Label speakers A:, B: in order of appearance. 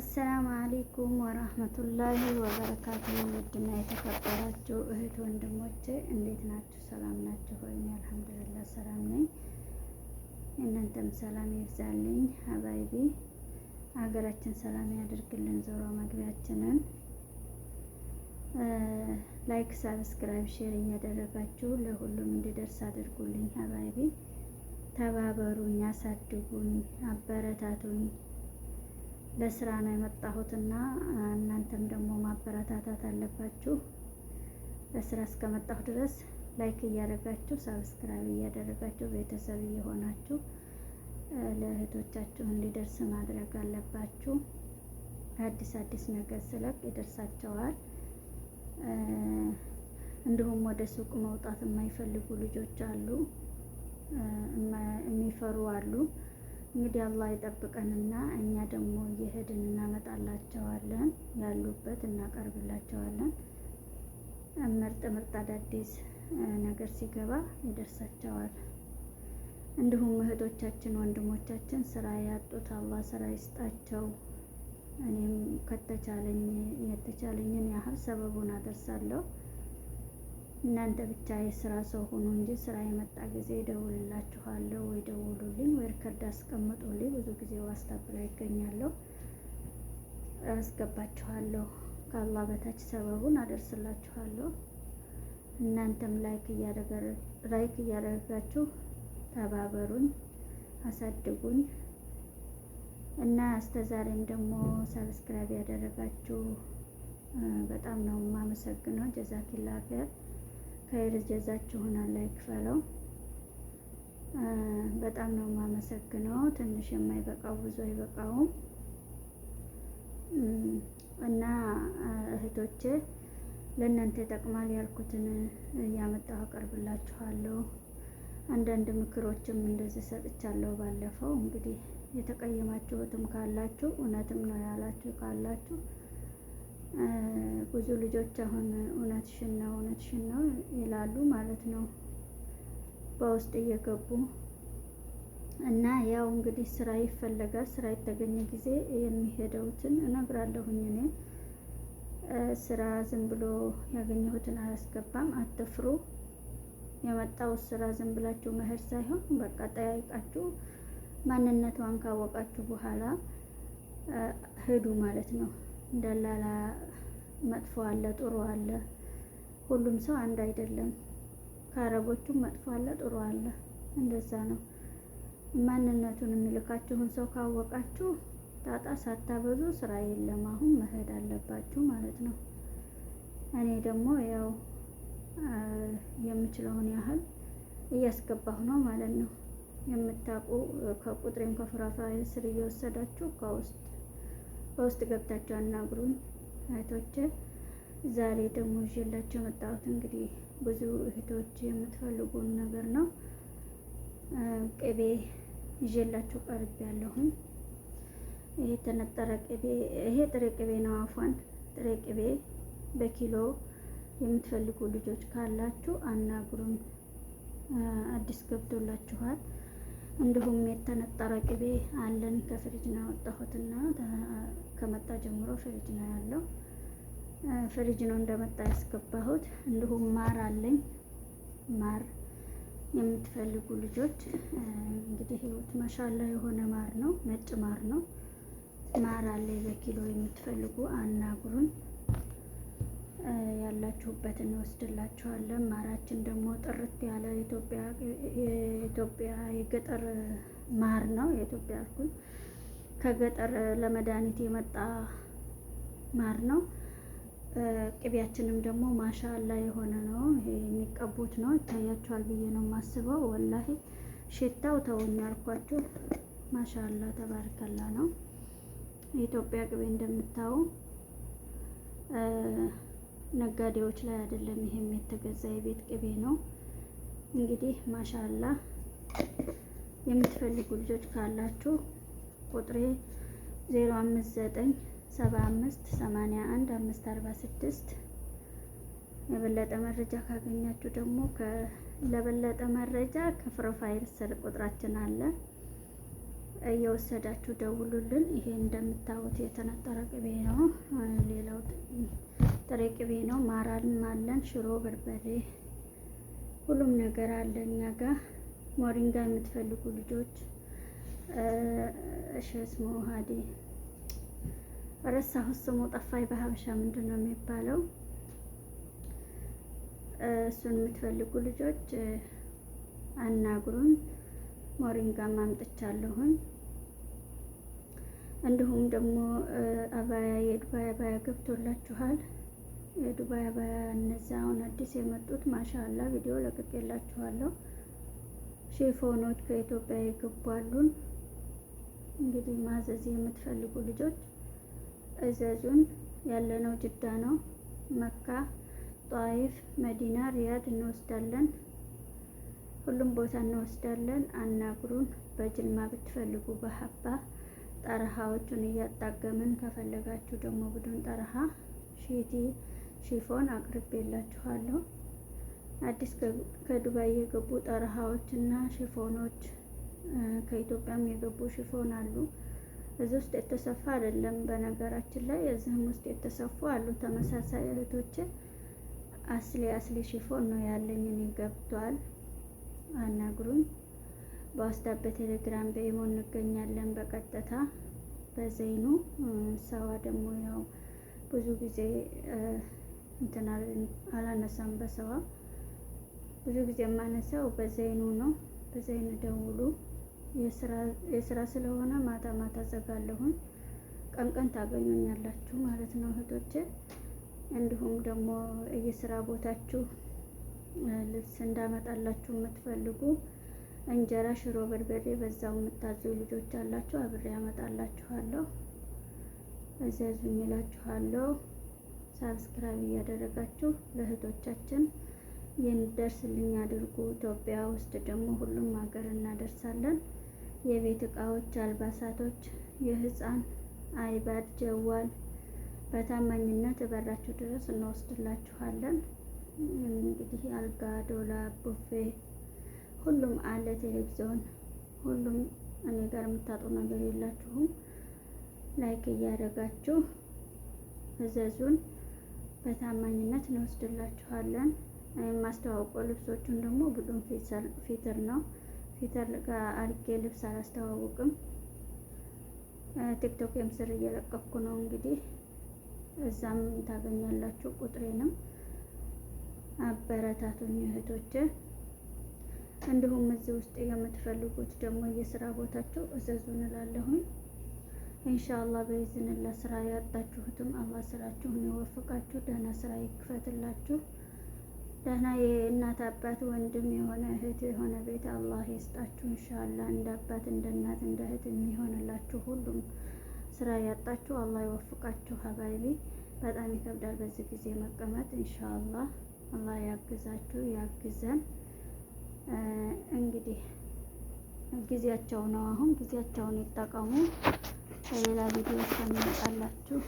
A: አሰላሙ አለይኩም ወራህመቱላሂ ወበረካቱሁ። ውድና የተከበራችሁ እህት ወንድሞቼ እንዴት ናችሁ? ሰላም ናችሁ ወይ? አልሐምዱሊላህ ሰላም ነኝ። እናንተም ሰላም ይብዛልኝ። ሀባይቢ ሀገራችን ሰላም ያደርግልን። ዞሮ መግቢያችንን ላይክ፣ ሳብስክራይብ፣ ሼር እያደረጋችሁ ለሁሉም እንዲደርስ አድርጉልኝ። ሀባይቢ ተባበሩኝ፣ አሳድጉኝ፣ አበረታቱኝ። ለስራ ነው የመጣሁትና እናንተም ደግሞ ማበረታታት አለባችሁ። ለስራ እስከመጣሁ ድረስ ላይክ እያደረጋችሁ ሳብስክራይብ እያደረጋችሁ ቤተሰብ እየሆናችሁ ለእህቶቻችሁ እንዲደርስ ማድረግ አለባችሁ። አዲስ ነገር ስለቅ ይደርሳቸዋል። እንዲሁም ወደ ሱቅ መውጣት የማይፈልጉ ልጆች አሉ፣ የሚፈሩ አሉ። እንግዲህ አላህ ይጠብቀንና እኛ ደግሞ እየሄድን እናመጣላቸዋለን፣ ያሉበት እናቀርብላቸዋለን። ምርጥ አዳዲስ ነገር ሲገባ ይደርሳቸዋል። እንዲሁም እህቶቻችን ወንድሞቻችን ስራ ያጡት አላህ ስራ ይስጣቸው። እኔም ከተቻለኝ የተቻለኝን ያህል ሰበቡን አደርሳለሁ። እናንተ ብቻ የስራ ሰው ሁኑ እንጂ ስራ የመጣ ጊዜ ደውልላችኋለሁ፣ ወይ ደውሉልኝ፣ ወይ ሪከርድ አስቀምጡልኝ። ብዙ ጊዜ ዋትስአፕ ላይ ይገኛለሁ፣ አስገባችኋለሁ። ከአላህ በታች ሰበቡን አደርስላችኋለሁ። እናንተም ላይክ እያደረጋችሁ ተባበሩኝ፣ አሳድጉኝ እና አስተዛሬም ደግሞ ሰብስክራይብ ያደረጋችሁ በጣም ነው የማመሰግነው። ጀዛኪላ ከይር ጀዛችሁን አላህ ይክፈለው። በጣም ነው የማመሰግነው። ትንሽ የማይበቃው ብዙ አይበቃውም እና እህቶቼ ለእናንተ ይጠቅማል ያልኩትን እያመጣሁ አቀርብላችኋለሁ። አንዳንድ ምክሮችም እንደዚህ ሰጥቻለሁ ባለፈው። እንግዲህ የተቀየማችሁትም ካላችሁ እውነትም ነው ያላችሁ ካላችሁ ብዙ ልጆች አሁን እውነትሽን ነው ይላሉ ማለት ነው በውስጥ እየገቡ እና ያው እንግዲህ ስራ ይፈለጋል። ስራ የተገኘ ጊዜ የሚሄደውትን እነግራለሁኝ። እኔ ስራ ዝም ብሎ ያገኘሁትን አያስገባም። አትፍሩ። የመጣው ስራ ዝም ብላችሁ መሄድ ሳይሆን በቃ ጠያይቃችሁ ማንነቷን ካወቃችሁ በኋላ ሂዱ ማለት ነው። ደላላ መጥፎ አለ፣ ጥሩ አለ። ሁሉም ሰው አንድ አይደለም። ከአረቦቹም መጥፎ አለ፣ ጥሩ አለ። እንደዛ ነው። ማንነቱን የሚልካችሁን ሰው ካወቃችሁ ጣጣ ሳታበዙ ስራ የለም። አሁን መሄድ አለባችሁ ማለት ነው። እኔ ደግሞ ያው የምችለውን ያህል እያስገባሁ ነው ማለት ነው። የምታውቁ ከቁጥሬም ከፕሮፋይል ስር እየወሰዳችሁ በውስጥ ገብታችሁ አናግሩኝ እህቶቼ። ዛሬ ደግሞ ይዤላችሁ የመጣሁት እንግዲህ ብዙ እህቶች የምትፈልጉን ነገር ነው። ቅቤ ይዤላችሁ ቀርብ ያለሁኝ። ይሄ የተነጠረ ቅቤ፣ ይሄ ጥሬ ቅቤ ነው። አፏን ጥሬ ቅቤ በኪሎ የምትፈልጉ ልጆች ካላችሁ አናግሩኝ። አዲስ ገብቶላችኋል። እንዲሁም የተነጠረ ቅቤ አለን። ከፍሪጅ ነው ያወጣሁትና ከመጣ ጀምሮ ፍሪጅ ነው ያለው። ፍሪጅ ነው እንደመጣ ያስገባሁት። እንዲሁም ማር አለኝ። ማር የምትፈልጉ ልጆች እንግዲህ ህይወት ማሻላ የሆነ ማር ነው፣ ነጭ ማር ነው። ማር አለኝ በኪሎ የምትፈልጉ አናግሩን። ያላችሁበትን እንወስድላችኋለን። ማራችን ደግሞ ጥርት ያለ የኢትዮጵያ የገጠር ማር ነው። የኢትዮጵያ አልኩኝ፣ ከገጠር ለመድኃኒት የመጣ ማር ነው። ቅቤያችንም ደግሞ ማሻአላ የሆነ ነው። ይሄ የሚቀቡት ነው። ይታያችኋል ብዬ ነው የማስበው። ወላሂ ሽታው ተውኝ ያልኳችሁ ማሻአላ ተባርከላ ነው። የኢትዮጵያ ቅቤ እንደምታዩ ነጋዴዎች ላይ አይደለም። ይሄም የተገዛ የቤት ቅቤ ነው። እንግዲህ ማሻአላ የምትፈልጉ ልጆች ካላችሁ ቁጥሬ 05975811546 የበለጠ መረጃ ካገኛችሁ ደግሞ ለበለጠ መረጃ ከፕሮፋይል ስር ቁጥራችን አለ። እየወሰዳችሁ ደውሉልን። ይሄ እንደምታዩት የተነጠረ ቅቤ ነው። ሌላው ጥሬ ቅቤ ነው። ማራልም አለን፣ ሽሮ፣ በርበሬ፣ ሁሉም ነገር አለ እኛ ጋር። ሞሪንጋ የምትፈልጉ ልጆች እሸስሞ ሀዲ ረሳሁት ስሙ ጠፋኝ። በሀበሻ ምንድን ነው የሚባለው? እሱን የምትፈልጉ ልጆች አናግሩን። ሞሪንጋ ማምጥቻለሁኝ። እንዲሁም ደግሞ አባያ፣ የዱባይ አባያ ገብቶላችኋል። የዱባይ አባያ እነዚያ አሁን አዲስ የመጡት ማሻአላ ቪዲዮ ለቅቄላችኋለሁ። ሺፎኖች ከኢትዮጵያ የገቧሉን። እንግዲህ ማዘዝ የምትፈልጉ ልጆች እዘዙን። ያለነው ጅዳ ነው። መካ፣ ጧይፍ፣ መዲና፣ ሪያድ እንወስዳለን። ሁሉም ቦታ እንወስዳለን። አናግሩን። በጅልማ ብትፈልጉ በሀባ ጠረሃዎቹን እያጣገምን ከፈለጋችሁ ደግሞ ብዱን ጠረሃ ሺፎን አቅርቤላችኋለሁ። አዲስ ከዱባይ የገቡ ጠረሃዎች እና ሺፎኖች ከኢትዮጵያም የገቡ ሺፎን አሉ። እዚህ ውስጥ የተሰፋ አይደለም በነገራችን ላይ፣ እዚህም ውስጥ የተሰፉ አሉ። ተመሳሳይ እህቶች አስሊ ሺፎን ነው ያለኝ እኔ። ገብቷል። አናግሩኝ። በዋትስአፕ በቴሌግራም በኢሞ እንገኛለን። በቀጥታ በዘይኑ ሰዋ ደግሞ ያው ብዙ ጊዜ እንትን አላነሳም። በሰዋ ብዙ ጊዜ የማነሳው በዘይኑ ነው። በዘይኑ ደውሉ። የስራ ስለሆነ ማታ ማታ ዘጋለሁኝ። ቀን ቀን ታገኙኛላችሁ ማለት ነው እህቶቼ። እንዲሁም ደግሞ የስራ ቦታችሁ ልብስ እንዳመጣላችሁ የምትፈልጉ እንጀራ፣ ሽሮ፣ በርበሬ በዛው የምታዙ ልጆች አላችሁ። አብሬ ያመጣላችኋለሁ። እዘዙኝ እላችኋለሁ። ሳብስክራይብ እያደረጋችሁ ለእህቶቻችን የሚደርስልኝ አድርጉ። ኢትዮጵያ ውስጥ ደግሞ ሁሉም ሀገር እናደርሳለን። የቤት እቃዎች፣ አልባሳቶች፣ የህፃን አይባድ፣ ጀዋል በታማኝነት በራችሁ ድረስ እንወስድላችኋለን። እንግዲህ አልጋ፣ ዶላር፣ ቡፌ ሁሉም አለ። ቴሌቪዥን ሁሉም እኔ ጋር የምታጡ ነገር የላችሁም። ላይክ እያደረጋችሁ እዘዙን። በታማኝነት እንወስድላችኋለን። የማስተዋውቀው ልብሶቹን ደግሞ ቡድን ፊትር ነው። ፊትር ጋር አድርጌ ልብስ አላስተዋውቅም። ቲክቶክ ስር እየለቀኩ ነው። እንግዲህ እዛም ታገኛላችሁ። ቁጥሬንም አበረታቱኝ እህቶቼ። እንዲሁም እዚህ ውስጥ የምትፈልጉት ደግሞ የስራ ቦታቸው እዘዙን እላለሁኝ። ኢንሻአላህ በኢዝንላህ ስራ ያጣችሁትም አላህ ስራችሁን ይወፍቃችሁ፣ ደህና ስራ ይክፈትላችሁ። ደህና የእናት አባት ወንድም የሆነ እህት የሆነ ቤት አላህ ይስጣችሁ ኢንሻአላህ። እንደ አባት እንደ እናት እንደ እህት የሚሆንላችሁ ሁሉም ስራ ያጣችሁ አላህ ይወፍቃችሁ። ሀባይቢ በጣም ይከብዳል በዚህ ጊዜ መቀመጥ። ኢንሻአላህ አላህ ያግዛችሁ ያግዘን። እንግዲህ ጊዜያቸው ነው። አሁን ጊዜያቸውን ይጠቀሙ። በሌላ ቪዲዮ እስከምመጣላችሁ